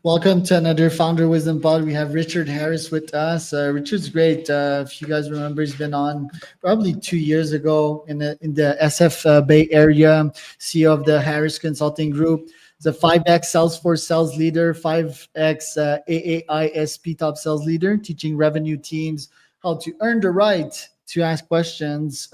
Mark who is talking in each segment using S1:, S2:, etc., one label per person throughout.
S1: Welcome to another Founder Wisdom Pod. We have Richard Harris with us. Richard's great. If you guys remember, he's been on probably 2 years ago in the SF Bay Area, CEO of the Harris Consulting Group. He's a 5X Salesforce sales leader, 5X AAISP top sales leader, teaching revenue teams how to earn the right to ask questions,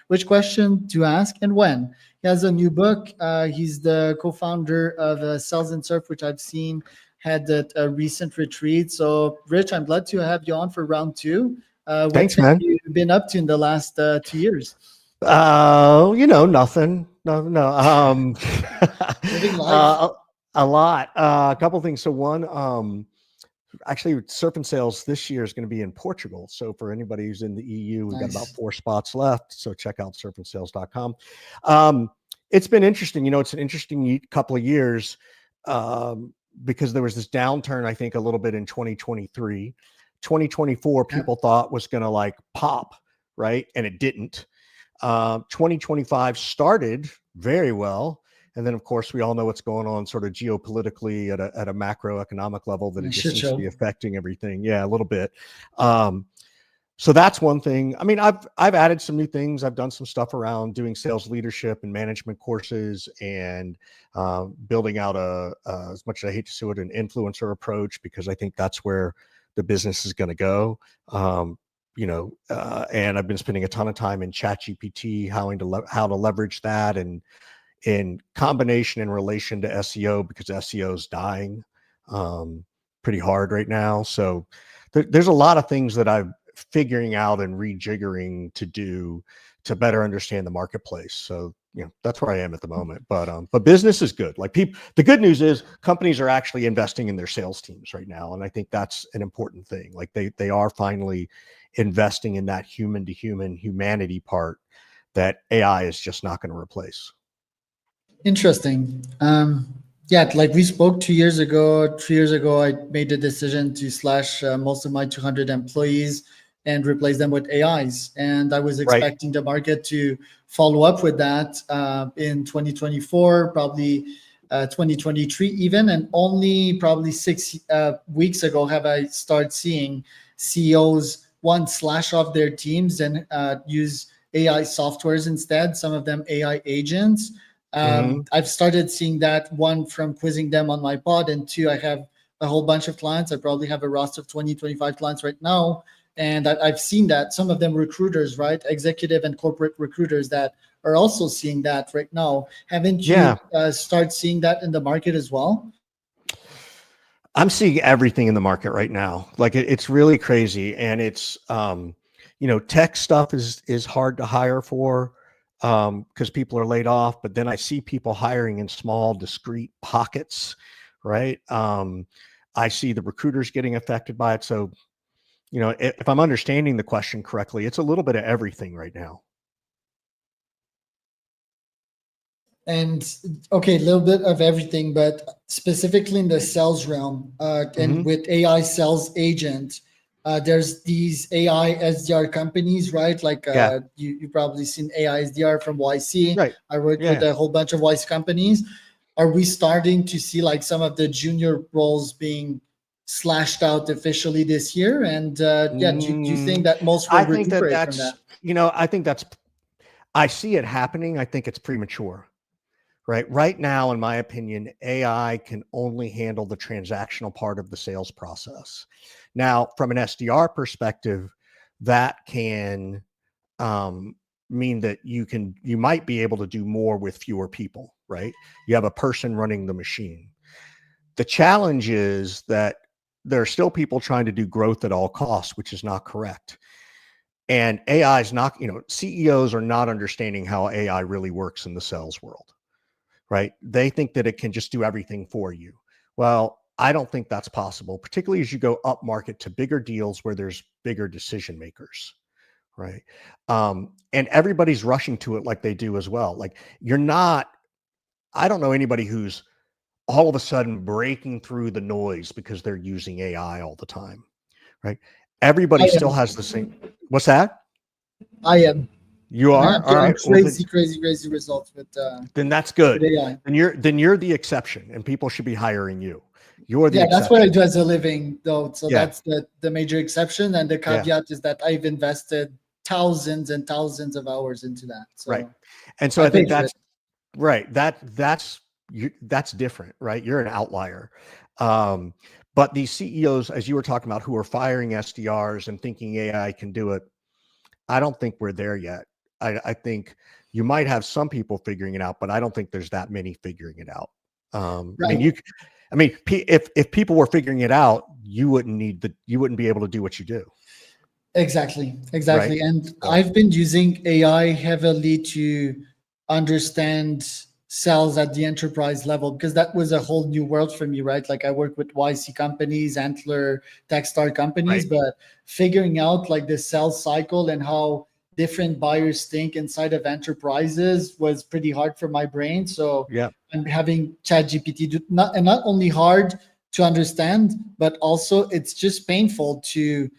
S1: which question to ask and when. He has a new book. He's the co-founder of Sales and Surf, which I've seen had a recent retreat. So, Rich, I'm glad to have you on for round two. What
S2: Thanks,
S1: have
S2: man.
S1: you been up to in the last 2 years?
S2: Nothing. No, no.
S1: Living life.
S2: uh, a lot. A couple things. So one, actually, Surf and Sales this year is going to be in Portugal. So for anybody who's in the EU, we've got about
S1: Nice.
S2: 4 spots left. So check out surfandsales.com. It's been interesting. It's an interesting couple of years because there was this downturn, I think, a little bit in 2023. 2024,
S1: Yeah.
S2: people thought was going to like pop, right? And it didn't. 2025 started very well. And then, of course, we all know what's going on sort of geopolitically at a macroeconomic level that it just
S1: Shit
S2: seems to be
S1: show.
S2: affecting everything. Yeah, a little bit. So that's one thing. I mean, I've added some new things. I've done some stuff around doing sales leadership and management courses and building out as much as I hate to say it, an influencer approach, because I think that's where the business is going to go. And I've been spending a ton of time in ChatGPT, how to leverage that, and in combination in relation to SEO, because SEO is dying pretty hard right now. So there's a lot of things that I'm figuring out and rejiggering to do to better understand the marketplace. So that's where I am at the moment. But business is good. Like the good news is companies are actually investing in their sales teams right now, and I think that's an important thing. Like they are finally investing in that human to human humanity part that AI is just not going to replace.
S1: Interesting. Yeah, like we spoke 2 years ago, 3 years ago, I made the decision to slash most of my 200 employees and replace them with AIs. And I was
S2: Right.
S1: expecting the market to follow up with that in 2024, probably 2023 even. And only probably 6 weeks ago have I started seeing CEOs, one, slash off their teams and use AI softwares instead, some of them AI agents.
S2: Mm-hmm.
S1: I've started seeing that, one, from quizzing them on my pod, and two, I have a whole bunch of clients. I probably have a roster of 20, 25 clients right now. And I've seen that some of them recruiters, right? Executive and corporate recruiters that are also seeing that right now. Haven't you
S2: Yeah.
S1: start seeing that in the market as well?
S2: I'm seeing everything in the market right now. Like it's really crazy. And it's, tech stuff is hard to hire for because people are laid off, but then I see people hiring in small, discrete pockets, right? I see the recruiters getting affected by it. So, if I'm understanding the question correctly, it's a little bit of everything right now.
S1: And okay, a little bit of everything, but specifically in the sales realm, and
S2: Mm-hmm.
S1: with AI sales agent, there's these AI SDR companies, right? Like
S2: Yeah.
S1: you probably seen AI SDR from YC.
S2: Right.
S1: I worked with
S2: Yeah.
S1: a whole bunch of YC companies. Are we starting to see like some of the junior roles being slashed out officially this year? And yeah, do you think that most will
S2: I think that
S1: recuperate from
S2: that's,
S1: that?
S2: I think that's, I see it happening. I think it's premature. Right now, in my opinion, AI can only handle the transactional part of the sales process. Now, from an SDR perspective, that can mean that you might be able to do more with fewer people, right? You have a person running the machine. The challenge is that there are still people trying to do growth at all costs, which is not correct. And AI is not, CEOs are not understanding how AI really works in the sales world. Right? They think that it can just do everything for you. Well, I don't think that's possible, particularly as you go up market to bigger deals where there's bigger decision makers, right? And everybody's rushing to it like they do as well. Like I don't know anybody who's all of a sudden breaking through the noise because they're using AI all the time, right? Everybody
S1: I
S2: still
S1: am.
S2: has the same. What's that?
S1: I am.
S2: You
S1: I'm
S2: are?
S1: happy.
S2: All
S1: I'm
S2: right. Well,
S1: crazy results
S2: then that's
S1: with
S2: good.
S1: AI.
S2: Then you're the exception, and people should be hiring you. You're the
S1: Yeah, that's what I
S2: exception.
S1: do as a living, though. So
S2: Yeah.
S1: that's the major exception, and the
S2: Yeah.
S1: caveat is that I've invested thousands and thousands of hours into that.
S2: Right.
S1: So
S2: And so
S1: I
S2: I think
S1: paid for
S2: that's
S1: it.
S2: right. That's different, right? You're an outlier. But these CEOs, as you were talking about, who are firing SDRs and thinking AI can do it, I don't think we're there yet. I think you might have some people figuring it out, but I don't think there's that many figuring it out.
S1: Right.
S2: If people were figuring it out, you wouldn't be able to do what you do,
S1: Exactly.
S2: right?
S1: Exactly. And
S2: So,
S1: I've been using AI heavily to understand sales at the enterprise level because that was a whole new world for me, right? Like I work with YC companies, Antler, Techstar companies,
S2: right.
S1: but figuring out like the sales cycle and how different buyers think inside of enterprises was pretty hard for my brain. So
S2: Yeah.
S1: I'm having ChatGPT not only hard to understand, but also it's just painful to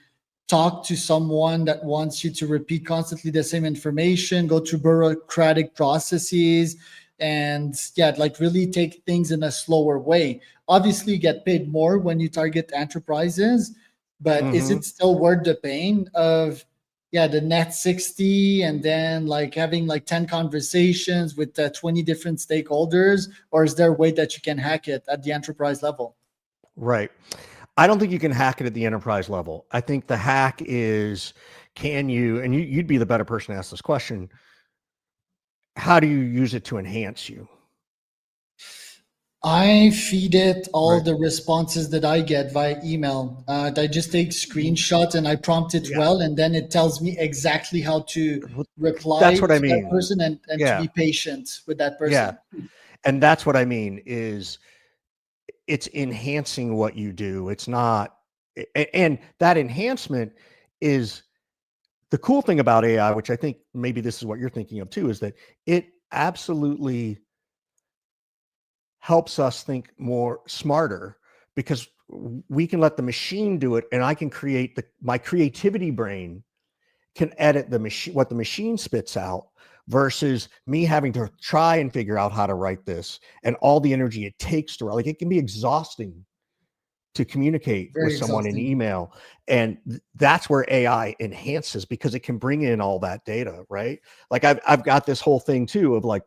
S1: talk to someone that wants you to repeat constantly the same information, go through bureaucratic processes, and yeah, like really take things in a slower way. Obviously, you get paid more when you target enterprises, but is
S2: Hmm.
S1: it still worth the pain of yeah the net 60 and then like having like 10 conversations with 20 different stakeholders, or is there a way that you can hack it at the enterprise level?
S2: Right. I don't think you can hack it at the enterprise level. I think the hack is, can you, and you'd be the better person to ask this question. How do you use it to enhance you?
S1: I feed it all
S2: Right.
S1: the responses that I get via email. I just take screenshots and I prompt it
S2: Yeah.
S1: well, and then it tells me exactly how to
S2: That's
S1: reply
S2: what I
S1: to that
S2: mean.
S1: person and to
S2: Yeah.
S1: be patient with that
S2: Yeah.
S1: person.
S2: And that's what I mean is it's enhancing what you do. It's not, and that enhancement is the cool thing about AI, which I think maybe this is what you're thinking of too, is that it absolutely helps us think more smarter because we can let the machine do it and I can create my creativity brain can edit the machine, what the machine spits out, versus me having to try and figure out how to write this and all the energy it takes to write. Like it can be exhausting to communicate with
S1: Very
S2: someone in
S1: exhausting.
S2: email. And that's where AI enhances because it can bring in all that data, right? Like I've got this whole thing too of like,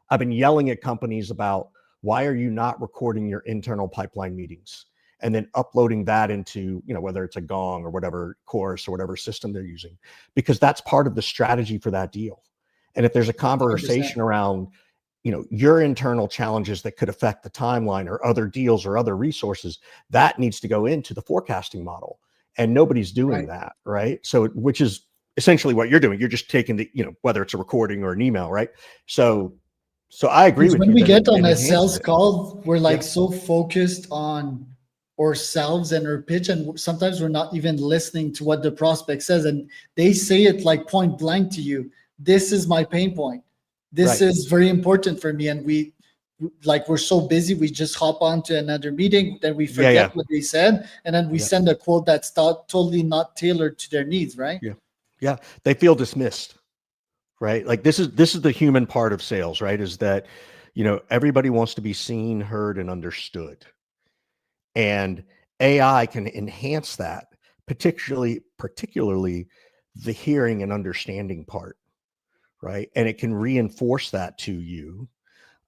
S2: I've been yelling at companies about why are you not recording your internal pipeline meetings and then uploading that into, whether it's a Gong or whatever course or whatever system they're using, because that's part of the strategy for that deal. And if there's a
S1: 100%.
S2: conversation around, your internal challenges that could affect the timeline or other deals or other resources, that needs to go into the forecasting model. And nobody's doing
S1: Right.
S2: that, right? So, which is essentially what you're doing. You're just taking the, whether it's a recording or an email, right? So I agree
S1: Because
S2: with
S1: when
S2: you
S1: we
S2: that it
S1: get on a
S2: enhances
S1: sales
S2: it.
S1: call, we're
S2: Yeah.
S1: like so focused on ourselves and our pitch, and sometimes we're not even listening to what the prospect says, and they say it like point blank to you. This is my pain point. This
S2: Right.
S1: is very important for me, and we're so busy, we just hop on to another meeting, then we
S2: Yeah.
S1: forget
S2: Yeah.
S1: what they said, and then we
S2: Yeah.
S1: send a quote that's totally not tailored to their needs, right?
S2: Yeah. Yeah. They feel dismissed, right? Like this is the human part of sales, right? Is that, everybody wants to be seen, heard, and understood. And AI can enhance that, particularly the hearing and understanding part, right? And it can reinforce that to you,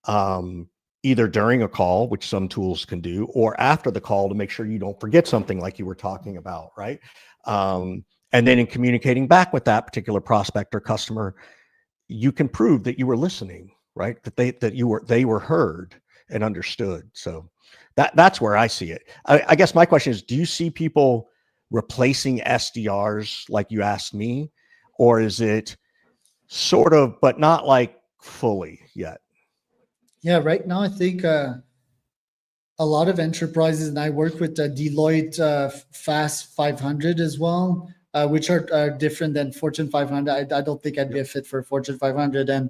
S2: um, either during a call, which some tools can do, or after the call to make sure you don't forget something like you were talking about, right? And then in communicating back with that particular prospect or customer, you can prove that you were listening, right? They were heard and understood. So that's where I see it. I guess my question is, do you see people replacing SDRs like you asked me, or is it sort of, but not like fully yet?
S1: Yeah, right now I think a lot of enterprises, and I work with Deloitte Fast 500 as well, which are different than Fortune 500. I don't think I'd be
S2: Yep.
S1: a fit for Fortune 500. And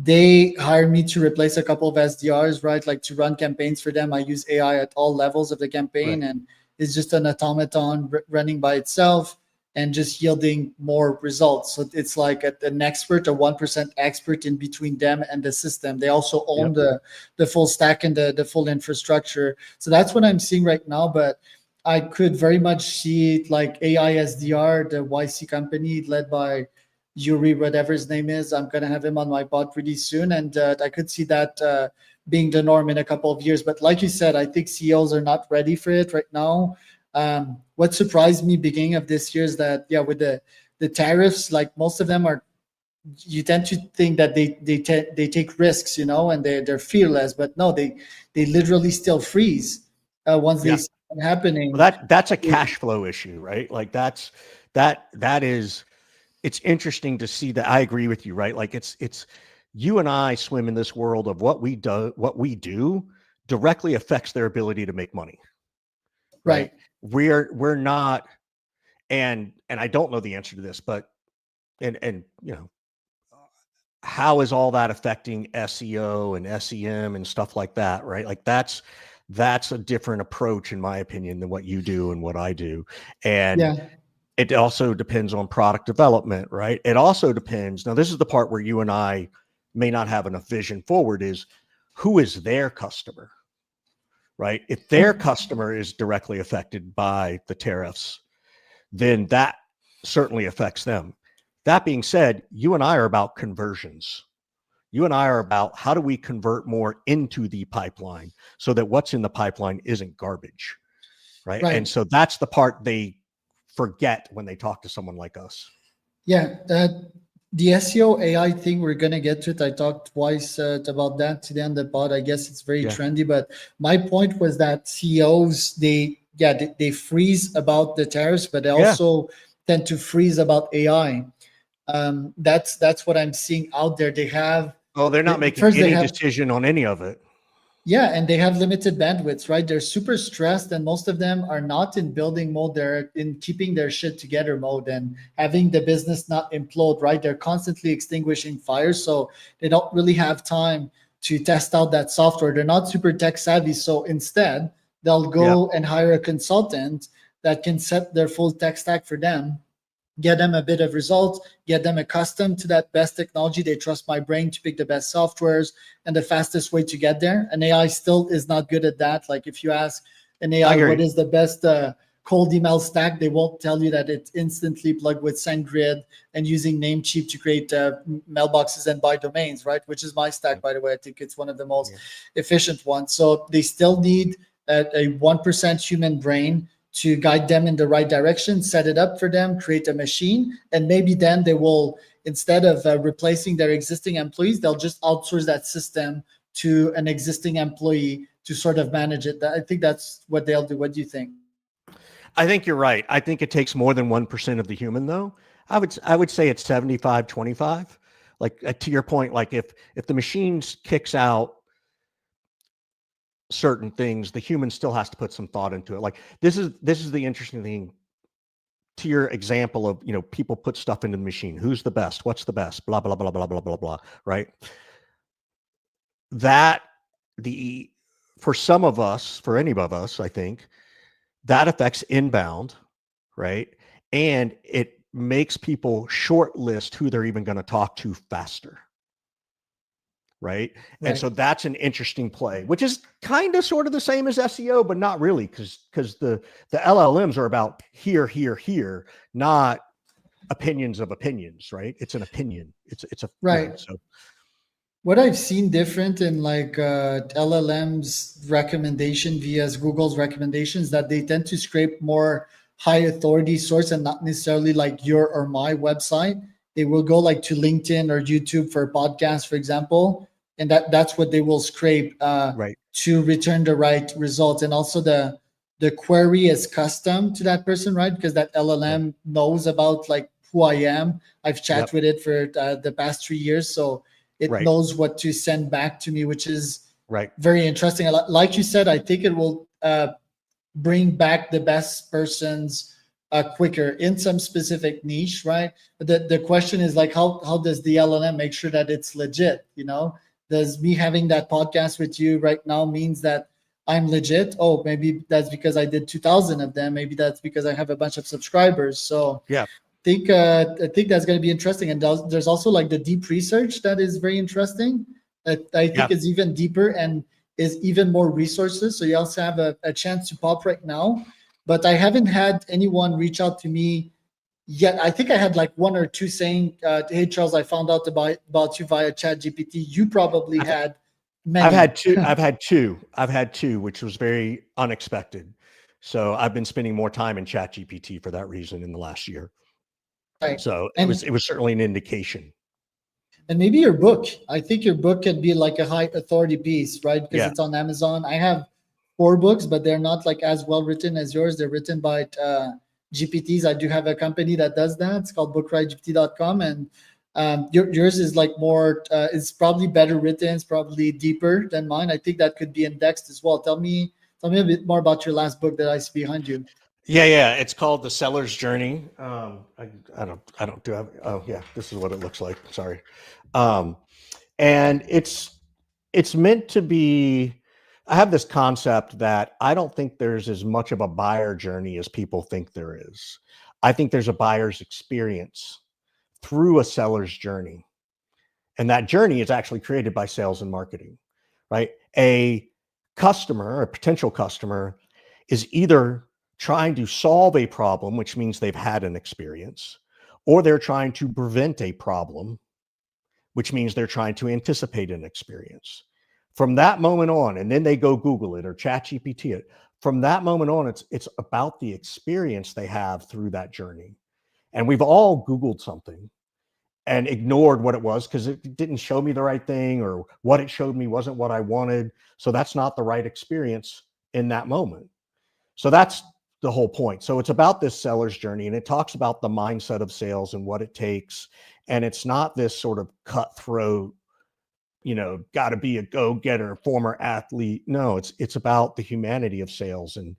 S1: they hired me to replace a couple of SDRs, right? Like to run campaigns for them. I use AI at all levels of the campaign,
S2: Right.
S1: and it's just an automaton running by itself. and just yielding more results. So it's like an expert, a 1% expert in between them and the system. They also own the full stack and the full infrastructure. So that's what I'm seeing right now. But I could very much see it like AI SDR, the YC company led by Yuri, whatever his name is. I'm going to have him on my pod pretty soon. And I could see that being the norm in a couple of years. But like you said, I think CEOs are not ready for it right now. What surprised me beginning of this year is that, yeah, with the tariffs, like most of them are, you tend to think that they take risks, and they're fearless, but no, they literally still freeze once they see it happening.
S2: Well, that's a cash flow issue, right? Like that is, it's interesting to see that. I agree with you, right? Like it's you and I swim in this world of what we do directly affects their ability to make money. Right. We're not, and I don't know the answer to this, but and how is all that affecting SEO and SEM and stuff like that, right? Like that's a different approach, in my opinion, than what you do and what I do. And it also depends on product development, right? It also depends. Now, this is the part where you and I may not have enough vision forward, is who is their customer, right? If their customer is directly affected by the tariffs, then that certainly affects them. That being said, you and I are about conversions. You and I are about how do we convert more into the pipeline so that what's in the pipeline isn't garbage, right? And so that's the part they forget when they talk to someone like us.
S1: Yeah, the SEO AI thing, we're going to get to it. I talked twice about that today on the pod. I guess it's very trendy, but my point was that CEOs, they freeze about the tariffs, but they also tend to freeze about AI. That's what I'm seeing out there. They have,
S2: they're not making any decision on any of it.
S1: Yeah, and they have limited bandwidths, right? They're super stressed, and most of them are not in building mode. They're in keeping their shit together mode and having the business not implode, right? They're constantly extinguishing fires, so they don't really have time to test out that software. They're not super tech savvy, so instead, they'll go and hire a consultant that can set their full tech stack for them, get them a bit of results, get them accustomed to that best technology. They trust my brain to pick the best softwares and the fastest way to get there. And AI still is not good at that. Like if you ask an AI what is the best cold email stack, they won't tell you that it's instantly plugged with SendGrid and using Namecheap to create mailboxes and buy domains, right? Which is my stack, by the way. I think it's one of the most efficient ones. So they still need a 1% human brain to guide them in the right direction, set it up for them, create a machine, and maybe then they will, instead of replacing their existing employees, they'll just outsource that system to an existing employee to sort of manage it. I think that's what they'll do. What do you think?
S2: I think you're right. I think it takes more than 1% of the human, though. I would say it's 75-25. Like to your point, like if the machine kicks out certain things, the human still has to put some thought into it. Like this is the interesting thing. To your example of, people put stuff into the machine. Who's the best? What's the best? Blah, blah, blah, blah, blah, blah, blah, right? For some of us, for any of us, I think, that affects inbound, right? And it makes people shortlist who they're even going to talk to faster. Right. And so that's an interesting play, which is kind of sort of the same as SEO, but not really, because the LLMs are about here, not opinions of opinions, right? It's an opinion. It's a so
S1: what I've seen different in like LLM's recommendation via Google's recommendations, that they tend to scrape more high authority source and not necessarily like your or my website. They will go like to LinkedIn or YouTube for podcasts, for example, and that's what they will scrape to return the right result. And also the query is custom to that person, right? Because that LLM knows about like who I am. I've chatted with it for the past 3 years, so it knows what to send back to me, which is very interesting. Like you said, I think it will bring back the best persons quicker in some specific niche, right? But the question is like, how does the LLM make sure that it's legit? Does me having that podcast with you right now means that I'm legit. Oh, maybe that's because I did 2,000 of them. Maybe that's because I have a bunch of subscribers. So
S2: Yeah.
S1: I think that's going to be interesting. And there's also like the deep research that is very interesting. I think
S2: Yeah.
S1: is even deeper and is even more resources. So you also have a chance to pop right now. But I haven't had anyone reach out to me yet. I think I had like one or two saying, "Hey Charles, I found out about you via Chat GPT." You probably
S2: I've,
S1: had
S2: I've
S1: many.
S2: had two. I've had two, which was very unexpected. So I've been spending more time in Chat GPT for that reason in the last year.
S1: Right.
S2: So it
S1: And
S2: was certainly an indication.
S1: and maybe your book. I think your book can be like a high authority piece, right? Because
S2: Yeah.
S1: it's on Amazon. I have four books, but they're not like as well written as yours. They're written by GPTs. I do have a company that does that. It's called bookwritegpt.com. And yours is like more, it's probably better written. It's probably deeper than mine. I think that could be indexed as well. Tell me a bit more about your last book that I see behind you.
S2: Yeah. It's called The Seller's Journey. I don't do have, oh yeah, this is what it looks like. Sorry. Um, and it's meant to be, I have this concept that I don't think there's as much of a buyer journey as people think there is. I think there's a buyer's experience through a seller's journey. And that journey is actually created by sales and marketing, right? A customer, a potential customer, is either trying to solve a problem, which means they've had an experience, or they're trying to prevent a problem, which means they're trying to anticipate an experience. From that moment on, and then they go Google it or Chat GPT it. From that moment on, it's about the experience they have through that journey. And we've all Googled something and ignored what it was because it didn't show me the right thing, or what it showed me wasn't what I wanted. So that's not the right experience in that moment. So that's the whole point. So it's about this seller's journey, and it talks about the mindset of sales and what it takes. And it's not this sort of cutthroat, got to be a go-getter, former athlete. No, it's about the humanity of sales and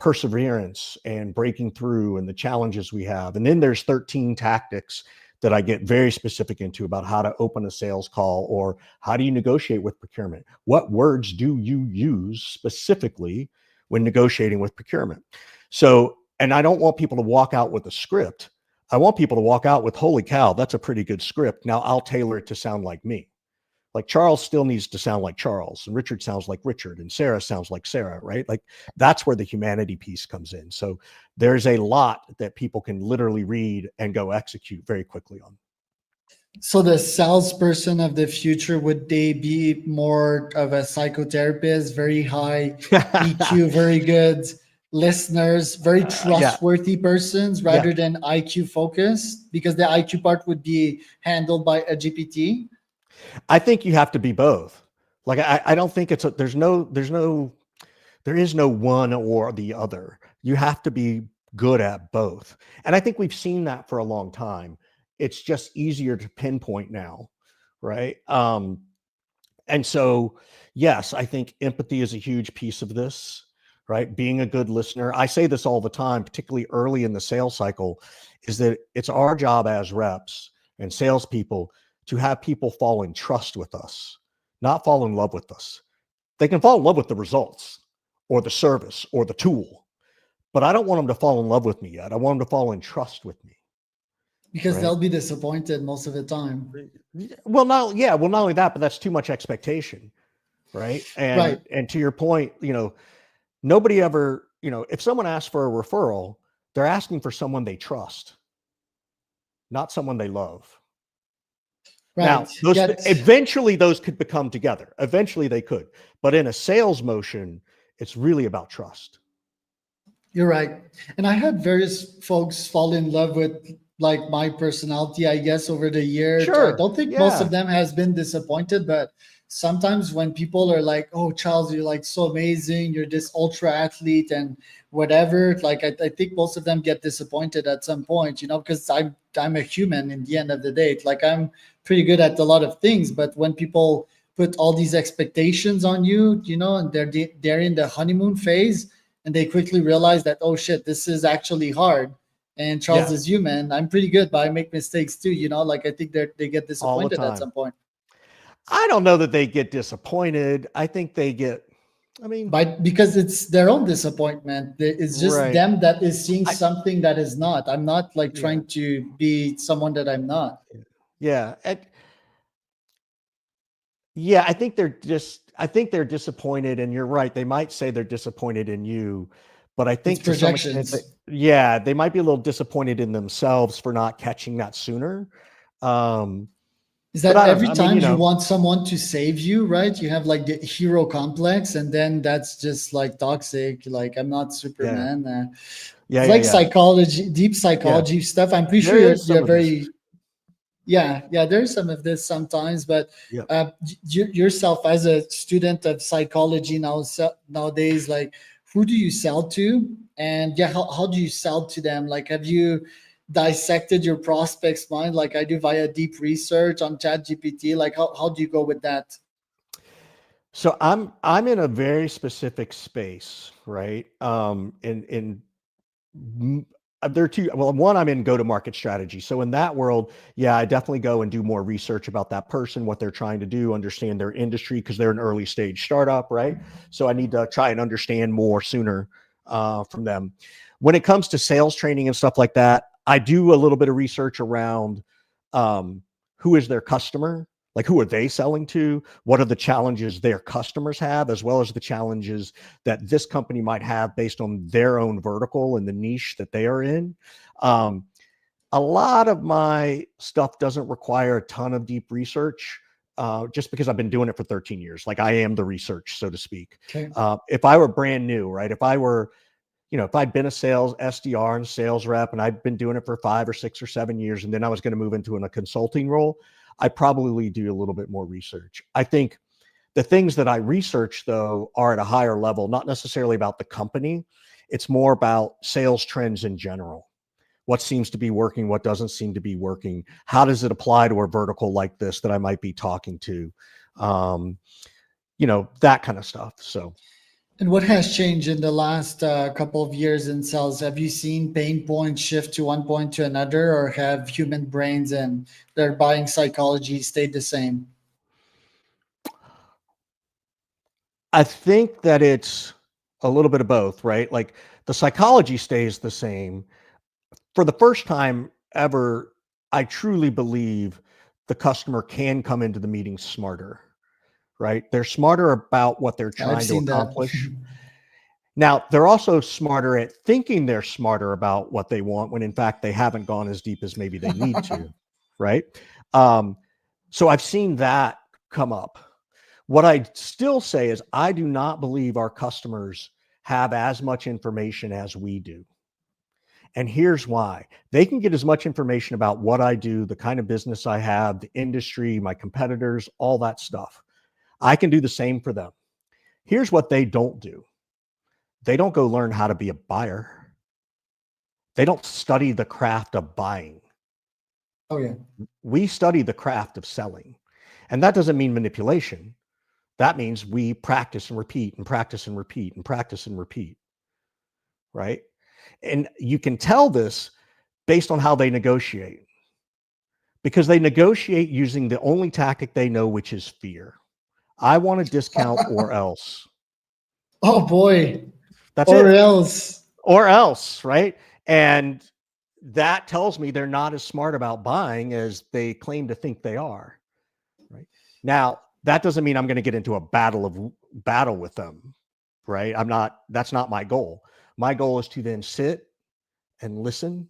S2: perseverance and breaking through and the challenges we have. And then there's 13 tactics that I get very specific into about how to open a sales call, or how do you negotiate with procurement? What words do you use specifically when negotiating with procurement? So, and I don't want people to walk out with a script. I want people to walk out with, holy cow, that's a pretty good script. Now I'll tailor it to sound like me. Like Charles still needs to sound like Charles, and Richard sounds like Richard, and Sarah sounds like Sarah, right? Like that's where the humanity piece comes in. So there's a lot that people can literally read and go execute very quickly on.
S1: So the salesperson of the future, would they be more of a psychotherapist, very high EQ, very good listeners, very
S2: Yeah,
S1: trustworthy persons
S2: yeah.
S1: rather than IQ focused? Because the IQ part would be handled by a GPT.
S2: I think you have to be both. Like I don't think there is no one or the other. You have to be good at both. And I think we've seen that for a long time. It's just easier to pinpoint now, right? And so, yes, I think empathy is a huge piece of this, right? Being a good listener. I say this all the time, particularly early in the sales cycle, is that it's our job as reps and salespeople to have people fall in trust with us, not fall in love with us. They can fall in love with the results or the service or the tool, but I don't want them to fall in love with me yet. I want them to fall in trust with me.
S1: Because
S2: Right.
S1: they'll be disappointed most of the time.
S2: Well, not only that, but that's too much expectation, right?
S1: Right.
S2: And to your point, nobody ever, if someone asks for a referral, they're asking for someone they trust, not someone they love.
S1: Right.
S2: Now, those
S1: Yet
S2: eventually those could become together. Eventually they could, but in a sales motion, it's really about trust.
S1: you're right. And I had various folks fall in love with like my personality, I guess, over the year. I
S2: Sure.
S1: don't think most
S2: Yeah.
S1: of them has been disappointed, but sometimes when people are like, "Oh, Charles, you're like so amazing. You're this ultra athlete and whatever," like I think most of them get disappointed at some point, because I'm a human in the end of the day. Like I'm pretty good at a lot of things, but when people put all these expectations on you, and they're in the honeymoon phase and they quickly realize that, oh shit, this is actually hard. And Charles
S2: Yeah.
S1: is human. I'm pretty good, but I make mistakes too. Like I think they get
S2: All the
S1: disappointed at
S2: time.
S1: some point.
S2: I don't know that they get disappointed. I think they get I mean,
S1: because it's their own disappointment. It's just
S2: right.
S1: them that is seeing
S2: I,
S1: something that is not. I'm not like
S2: yeah.
S1: trying to be someone that I'm not.
S2: Yeah. Yeah. I think they're disappointed. And you're right. They might say they're disappointed in you, but I
S1: It's
S2: think to some extent,
S1: projections.
S2: yeah, they might be a little disappointed in themselves for not catching that sooner. Um,
S1: Is
S2: but
S1: that
S2: I don't know.
S1: every
S2: I mean,
S1: time you want someone to save you, right? You have like the hero complex, and then that's just like toxic. Like, I'm not
S2: yeah,
S1: Superman.
S2: yeah,
S1: It's
S2: yeah,
S1: like
S2: yeah,
S1: psychology, deep
S2: yeah.
S1: psychology stuff. I'm pretty sure
S2: There is some
S1: you're
S2: of this.
S1: very, yeah. There's some of this sometimes, but
S2: Yeah.
S1: yourself as a student of psychology nowadays, like, who do you sell to, and yeah, how do you sell to them? Like, have you dissected your prospect's mind like I do via deep research on Chat GPT? Like, how do you go with that?
S2: So I'm in a very specific space, right? Mm, there are two. Well, one, I'm in go to market strategy. So in that world, yeah, I definitely go and do more research about that person, what they're trying to do, understand their industry because they're an early stage startup, right? So I need to try and understand more sooner from them. When it comes to sales training and stuff like that, I do a little bit of research around um, who is their customer, like who are they selling to, what are the challenges their customers have, as well as the challenges that this company might have based on their own vertical and the niche that they are in. Um, a lot of my stuff doesn't require a ton of deep research. Just because I've been doing it for 13 years, like I am the research, so to speak.
S1: Okay.
S2: If I were brand new, right? If I were, if I'd been a sales SDR and sales rep and I'd been doing it for 5 or 6 or 7 years, and then I was going to move into a consulting role, I probably do a little bit more research. I think the things that I research, though, are at a higher level, not necessarily about the company. It's more about sales trends in general. What seems to be working, what doesn't seem to be working. How does it apply to a vertical like this that I might be talking to? Um, that kind of stuff. So,
S1: And what has changed in the last couple of years in sales? Have you seen pain points shift to one point to another, or have human brains and their buying psychology stayed the same?
S2: I think that it's a little bit of both, right? Like the psychology stays the same. For the first time ever, I truly believe the customer can come into the meeting smarter, right? They're smarter about what they're
S1: I've
S2: trying to
S1: seen that.
S2: accomplish. Now, they're also smarter at thinking they're smarter about what they want when in fact they haven't gone as deep as maybe they need to, right? Um, so I've seen that come up. What I'd still say is I do not believe our customers have as much information as we do. And here's why. They can get as much information about what I do, the kind of business I have, the industry, my competitors, all that stuff. I can do the same for them. Here's what they don't do. They don't go learn how to be a buyer. They don't study the craft of buying.
S1: Oh yeah.
S2: We study the craft of selling. And that doesn't mean manipulation. That means we practice and repeat and practice and repeat and practice and repeat, right? And you can tell this based on how they negotiate, because they negotiate using the only tactic they know, which is fear. I want a discount or else.
S1: Oh boy.
S2: That's
S1: Or
S2: it.
S1: else.
S2: Or else, right? And that tells me they're not as smart about buying as they claim to think they are, right? Now, that doesn't mean I'm going to get into a battle with them, right? That's not my goal. My goal is to then sit and listen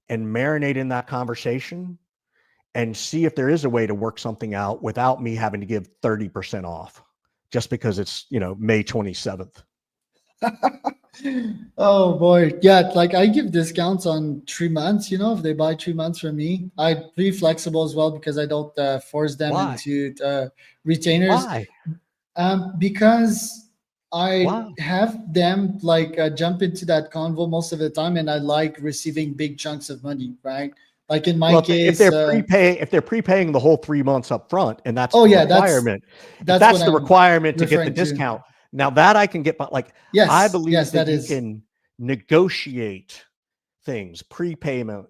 S2: and marinate in that conversation and see if there is a way to work something out without me having to give 30% off just because it's, May 27th.
S1: Oh boy. Yeah, like I give discounts on 3 months, if they buy 3 months from me. I'm pretty flexible as well because I don't force them
S2: Why?
S1: into retainers.
S2: Why?
S1: Because I
S2: Why?
S1: have them like jump into that convo most of the time, and I like receiving big chunks of money, right? Like in my
S2: Well, if
S1: case,
S2: they're prepaying the whole 3 months up front, and that's
S1: oh
S2: the
S1: yeah, that's
S2: requirement, if
S1: that's what
S2: that's the
S1: I'm
S2: requirement to get the
S1: referring to.
S2: discount, now that I can get, but like I
S1: Yes,
S2: believe
S1: yes,
S2: that
S1: that
S2: you
S1: is.
S2: can negotiate things, prepayment,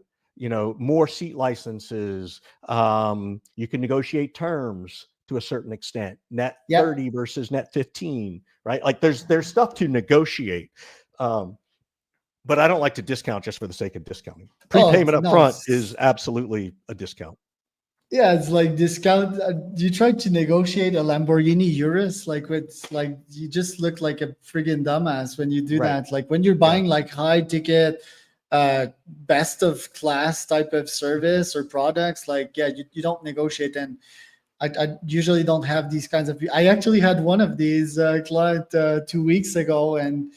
S2: more seat licenses. You can negotiate terms, to a certain extent, net
S1: Yeah.
S2: 30 versus net 15, right? Like there's stuff to negotiate. But I don't like to discount just for the sake of discounting. Prepayment up
S1: No,
S2: front is absolutely a discount.
S1: yeah, it's like discount. You tried to negotiate a Lamborghini Urus, like with like you just look like a friggin' dumbass when you do
S2: Right.
S1: that. Like when you're buying like high ticket, best of class type of service or products, like yeah, you don't negotiate. And I usually don't have these kinds of. I actually had one of these client 2 weeks ago, and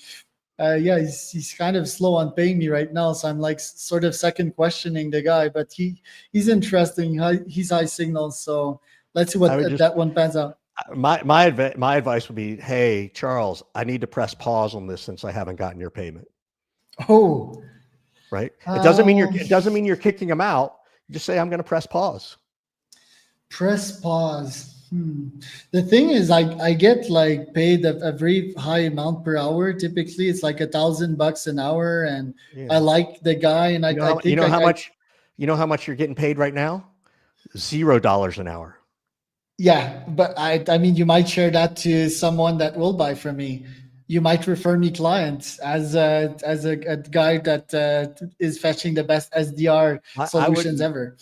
S1: yeah, he's kind of slow on paying me right now, so I'm like sort of second questioning the guy. But he's interesting. He's high signals, so let's see
S2: I
S1: what
S2: would just
S1: that one pans out.
S2: my advice would be, hey Charles, I need to press pause on this since I haven't gotten your payment.
S1: Oh,
S2: Right? It
S1: um,
S2: doesn't mean you're kicking them out. You just say I'm going to press pause.
S1: press pause. The thing is, I get like paid a very high amount per hour. Typically, it's like $1,000 an hour, and I
S2: Yeah.
S1: like the guy, and I
S2: You
S1: think
S2: know how much you're getting paid right now? $0 an hour.
S1: yeah, but I mean, you might share that to someone that will buy from me. You might refer me clients as a guy that is fetching the best SDR
S2: I
S1: solutions
S2: wouldn't.
S1: ever.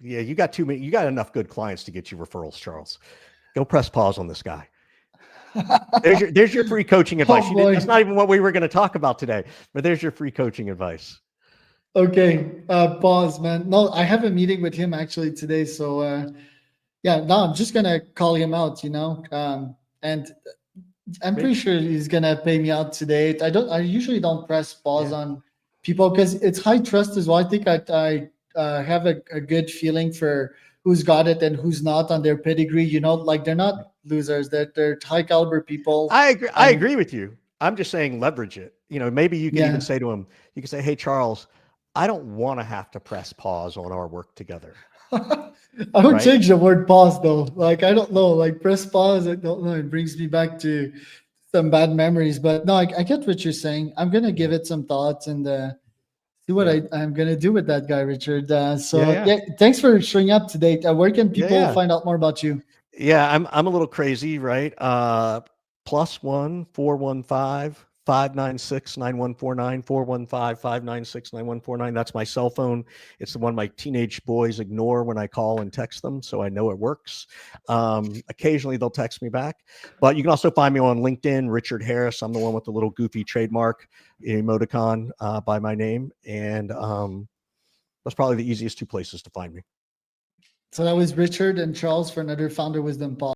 S2: Yeah, you got too many. You got enough good clients to get you referrals, Charles. Go press pause on this guy. There's your free coaching advice.
S1: Oh boy.
S2: That's not even what we were going to talk about today, but there's your free coaching advice.
S1: Okay, pause, man. No, I have a meeting with him actually today, so yeah, no, I'm just gonna call him out, and I'm pretty sure he's gonna pay me out today. I usually don't press pause
S2: Yeah.
S1: on people because it's high trust as well. I think I have a good feeling for who's got it and who's not on their pedigree. Like they're not losers. They're high caliber people.
S2: I agree. I
S1: And
S2: agree with you. I'm just saying leverage it. Maybe you can even
S1: yeah,
S2: say to him, you can say, "Hey, Charles, I don't want to have to press pause on our work together."
S1: I would
S2: Right?
S1: change the word pause though. Like I don't know, like press pause. I don't know. It brings me back to some bad memories. But no, I get what you're saying. I'm gonna give
S2: Yeah.
S1: it some thoughts and see what
S2: Yeah.
S1: I'm gonna do with that guy, Richard.
S2: Yeah.
S1: So
S2: Yeah.
S1: yeah, thanks for showing up today. Where can
S2: Yeah.
S1: people
S2: Yeah.
S1: find out more about you?
S2: Yeah, I'm a little crazy, right? +1 415 596 9149 415 596 9149. That's my cell phone. It's the one my teenage boys ignore when I call and text them, so I know it works. Occasionally they'll text me back, but you can also find me on LinkedIn, Richard Harris. I'm the one with the little goofy trademark emoticon by my name, and that's probably the easiest two places to find me.
S1: So that was Richard and Charles for another Founder Wisdom Pod.